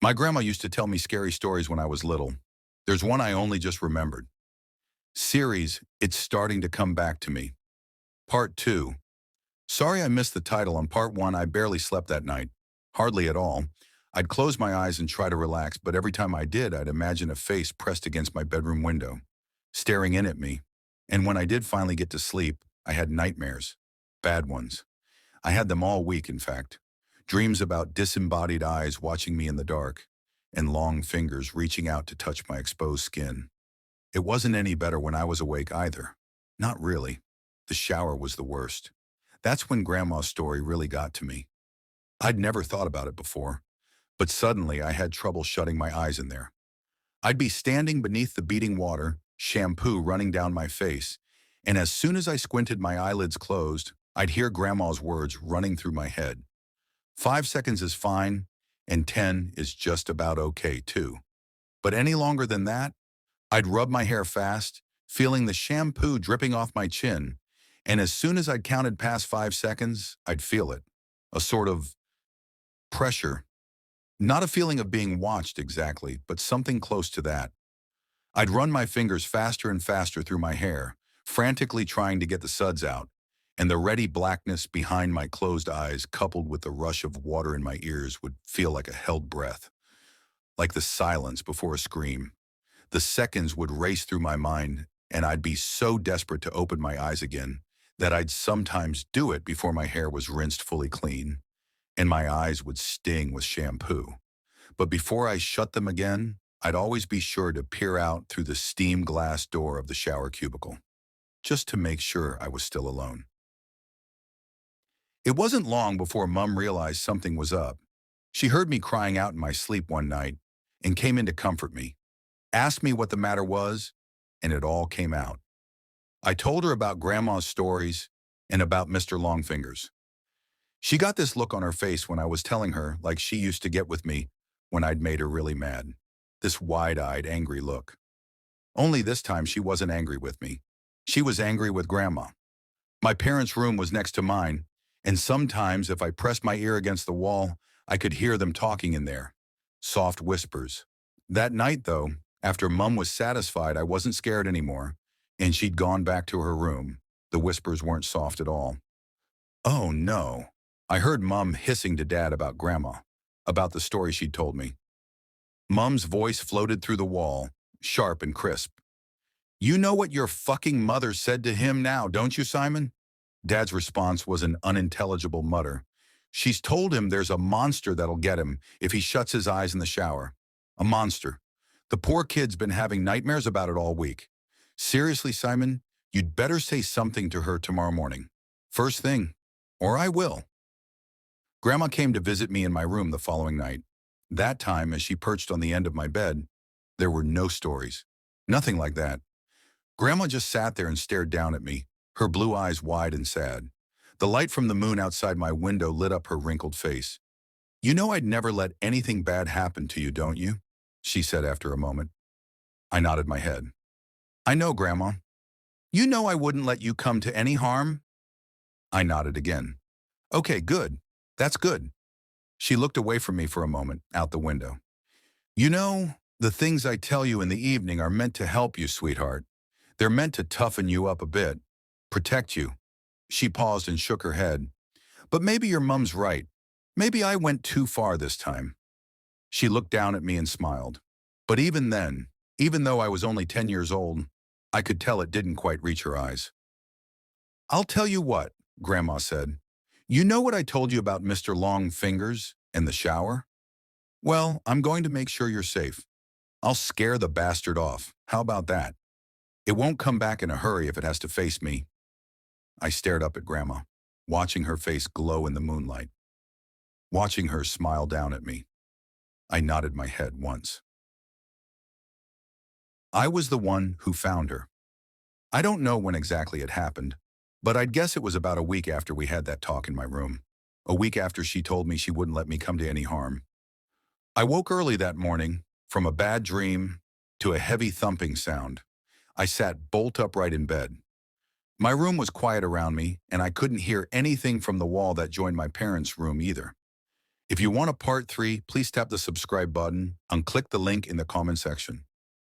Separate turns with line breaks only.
My grandma used to tell me scary stories when I was little. There's one I only just remembered. Series, It's Starting to Come Back to Me. Part 2. Sorry I missed the title. On Part 1, I barely slept that night. Hardly at all. I'd close my eyes and try to relax, but every time I did, I'd imagine a face pressed against my bedroom window, staring in at me. And when I did finally get to sleep, I had nightmares. Bad ones. I had them all week, in fact. Dreams about disembodied eyes watching me in the dark, and long fingers reaching out to touch my exposed skin. It wasn't any better when I was awake either. Not really. The shower was the worst. That's when Grandma's story really got to me. I'd never thought about it before, but suddenly I had trouble shutting my eyes in there. I'd be standing beneath the beating water, shampoo running down my face, and as soon as I squinted my eyelids closed, I'd hear Grandma's words running through my head. 5 seconds is fine, and 10 is just about okay too. But any longer than that, I'd rub my hair fast, feeling the shampoo dripping off my chin, and as soon as I'd counted past 5 seconds, I'd feel it. A sort of pressure. Not a feeling of being watched exactly, but something close to that. I'd run my fingers faster and faster through my hair, frantically trying to get the suds out, and the ready blackness behind my closed eyes coupled with the rush of water in my ears would feel like a held breath, like the silence before a scream. The seconds would race through my mind, and I'd be so desperate to open my eyes again that I'd sometimes do it before my hair was rinsed fully clean, and my eyes would sting with shampoo. But before I shut them again, I'd always be sure to peer out through the steam glass door of the shower cubicle, just to make sure I was still alone. It wasn't long before Mum realized something was up. She heard me crying out in my sleep one night and came in to comfort me, asked me what the matter was, and it all came out. I told her about Grandma's stories and about Mr. Longfingers. She got this look on her face when I was telling her, like she used to get with me when I'd made her really mad. This wide-eyed, angry look. Only this time she wasn't angry with me. She was angry with Grandma. My parents' room was next to mine, and sometimes if I pressed my ear against the wall, I could hear them talking in there. Soft whispers. That night, though, after Mum was satisfied I wasn't scared anymore, and she'd gone back to her room, the whispers weren't soft at all. Oh no. I heard Mum hissing to Dad about Grandma, about the story she'd told me. Mum's voice floated through the wall, sharp and crisp. You know what your fucking mother said to him now, don't you, Simon? Dad's response was an unintelligible mutter. She's told him there's a monster that'll get him if he shuts his eyes in the shower. A monster. The poor kid's been having nightmares about it all week. Seriously, Simon, you'd better say something to her tomorrow morning. First thing. Or I will. Grandma came to visit me in my room the following night. That time, as she perched on the end of my bed, there were no stories. Nothing like that. Grandma just sat there and stared down at me, her blue eyes wide and sad. The light from the moon outside my window lit up her wrinkled face. You know I'd never let anything bad happen to you, don't you? She said after a moment. I nodded my head. I know, Grandma. You know I wouldn't let you come to any harm? I nodded again. Okay, good. That's good. She looked away from me for a moment, out the window. You know, the things I tell you in the evening are meant to help you, sweetheart. They're meant to toughen you up a bit, protect you. She paused and shook her head. But maybe your mum's right. Maybe I went too far this time. She looked down at me and smiled. But even then, even though I was only 10 years old, I could tell it didn't quite reach her eyes. I'll tell you what, Grandma said. You know what I told you about Mr. Longfingers and the shower? Well, I'm going to make sure you're safe. I'll scare the bastard off. How about that? It won't come back in a hurry if it has to face me. I stared up at Grandma, watching her face glow in the moonlight, watching her smile down at me. I nodded my head once. I was the one who found her. I don't know when exactly it happened, but I'd guess it was about a week after we had that talk in my room. A week after she told me she wouldn't let me come to any harm. I woke early that morning, from a bad dream to a heavy thumping sound. I sat bolt upright in bed. My room was quiet around me, and I couldn't hear anything from the wall that joined my parents' room either. If you want a part 3, please tap the subscribe button and click the link in the comment section.